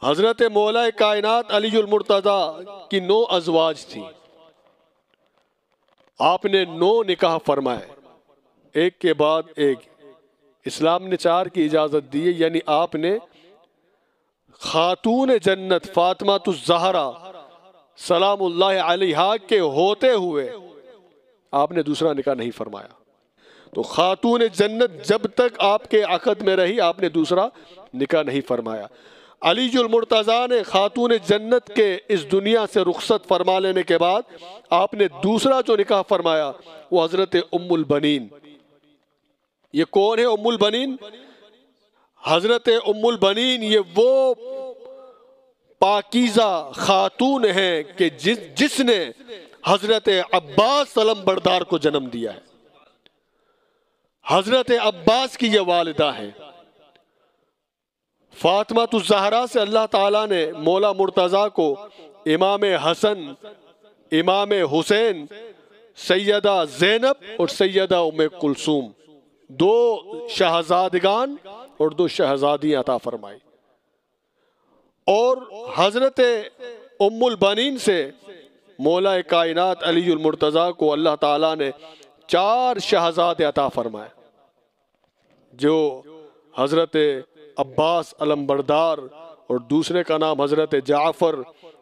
حضرت مولا کائنات علی المرتضیٰ کی 9 ازواج تھیں. آپ نے 9 نکاح فرمائے، ایک کے بعد ایک. اسلام نے 4 کی اجازت دی ہے، یعنی آپ نے خاتون جنت فاطمہ الزہرا سلام اللہ علیہا کے ہوتے ہوئے آپ نے دوسرا نکاح نہیں فرمایا. تو خاتون جنت جب تک آپ کے عقد میں رہی آپ نے دوسرا نکاح نہیں فرمایا. علی المرتضیٰ نے خاتون جنت کے اس دنیا سے رخصت فرما لینے کے بعد آپ نے دوسرا جو نکاح فرمایا وہ حضرت ام البنین. یہ کون ہے ام البنین؟ حضرت ام البنین یہ وہ پاکیزہ خاتون ہے کہ جس نے حضرت عباس سلم بردار کو جنم دیا ہے. حضرت عباس کی یہ والدہ ہے. فاطمہ الزہرا سے اللہ تعالیٰ نے مولا مرتضیٰ کو امام حسن، امام حسین، سیدہ زینب اور سیدہ ام کلثوم 2 شہزادگان اور 2 شہزادیاں عطا فرمائی. اور حضرت ام البنین سے مولا کائنات علی المرتضیٰ کو اللہ تعالیٰ نے 4 شہزادے عطا فرمائے، جو حضرت عباس علمبردار اور دوسرے کا نام حضرت جعفر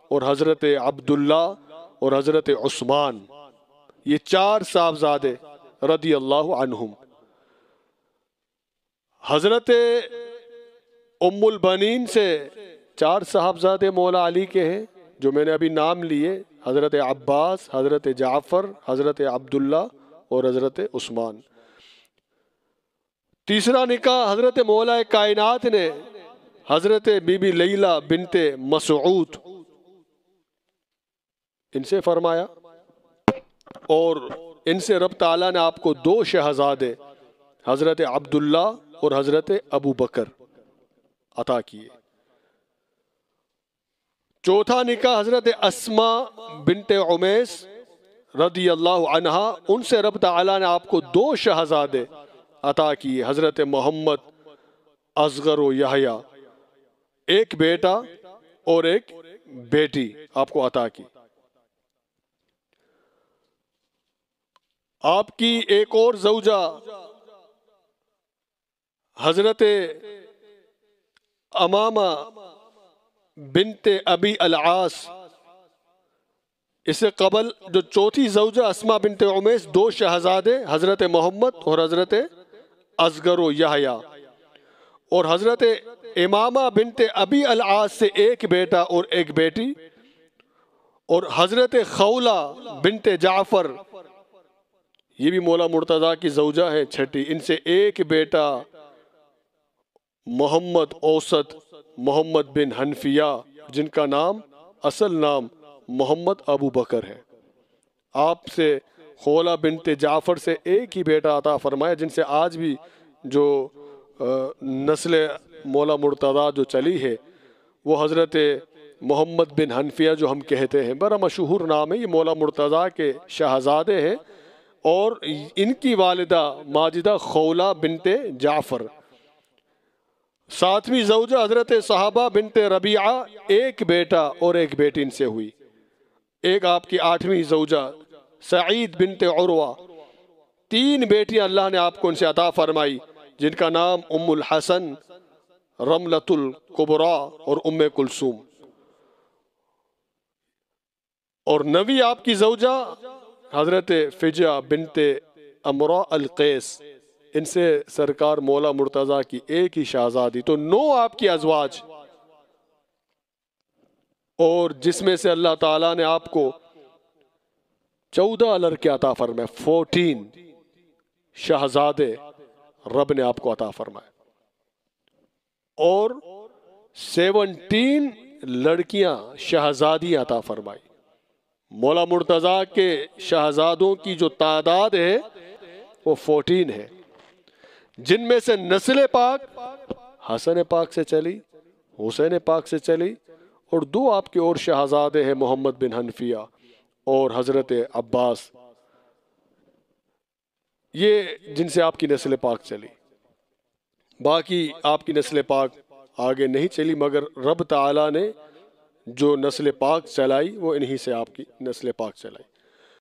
اور حضرت عبداللہ اور حضرت عثمان. یہ 4 صاحبزادے رضی اللہ عنہم. حضرت ام البنین سے 4 صاحبزادے مولا علی کے ہیں جو میں نے ابھی نام لیے، حضرت عباس، حضرت جعفر، حضرت عبداللہ اور حضرت عثمان. تیسرا نکاح حضرت مولا کائنات نے حضرت بی بی لیلہ بنت مسعود ان سے فرمایا، اور ان سے رب تعالیٰ نے آپ کو 2 شہزادے حضرت عبداللہ اور حضرت ابو بکر عطا کیے. چوتھا نکاح حضرت اسماء بنت عمیس رضی اللہ عنہا، ان سے رب تعالیٰ نے آپ کو 2 شہزادے عطا کیے، حضرت محمد اصغر و یحییٰ، ایک بیٹا اور ایک بیٹی آپ کو عطا کی. آپ کی ایک اور زوجہ حضرت امامہ بنت ابی العاص، اس سے قبل جو چوتھی زوجہ اسماء بنت عمیس، 2 شہزادے حضرت محمد اور حضرت اصغر و یحییٰ، اور حضرت امامہ بنت ابی العاص سے ایک بیٹا اور ایک بیٹی، اور حضرت خولہ بنت جعفر یہ بھی مولا مرتضیٰ کی زوجہ ہے چھٹی، ان سے ایک بیٹا محمد اوسط محمد بن حنفیہ، جن کا نام اصل نام محمد ابو بکر ہے. آپ سے خولہ بنت جعفر سے ایک ہی بیٹا عطا فرمایا، جن سے آج بھی جو نسل مولا مرتضیٰ جو چلی ہے وہ حضرت محمد بن حنفیہ جو ہم کہتے ہیں، بڑا مشہور نام ہے. یہ مولا مرتضیٰ کے شہزادے ہیں، اور ان کی والدہ ماجدہ خولہ بنت جعفر. 7ویں زوجہ حضرت صحابہ بنت ربیعہ، ایک بیٹا اور ایک بیٹی ان سے ہوئی. ایک آپ کی 8ویں زوجہ سعید بنت عروہ، 3 بیٹیاں اللہ نے آپ کو ان سے عطا فرمائی، جن کا نام ام الحسن، رملۃ الکبریٰ اور ام کلثوم. اور 9ویں آپ کی زوجہ حضرت فجہ بنت امراء القیس، ان سے سرکار مولا مرتضیٰ کی ایک ہی شہزادی. تو 9 آپ کی ازواج، اور جس میں سے اللہ تعالیٰ نے آپ کو 14 لڑکے عطا فرمائے، 14 شہزادے رب نے آپ کو عطا فرمائے، اور 17 لڑکیاں شہزادی عطا فرمائی. مولا مرتضیٰ کے شہزادوں کی جو تعداد ہے وہ 14 ہے، جن میں سے نسل پاک حسن پاک سے چلی، حسین پاک سے چلی، اور 2 آپ کے اور شہزادے ہیں محمد بن حنفیہ اور حضرت عباس، یہ جن سے آپ کی نسل پاک چلی. باقی آپ کی نسل پاک آگے نہیں چلی، مگر رب تعالیٰ نے جو نسل پاک چلائی وہ انہی سے آپ کی نسل پاک چلائی۔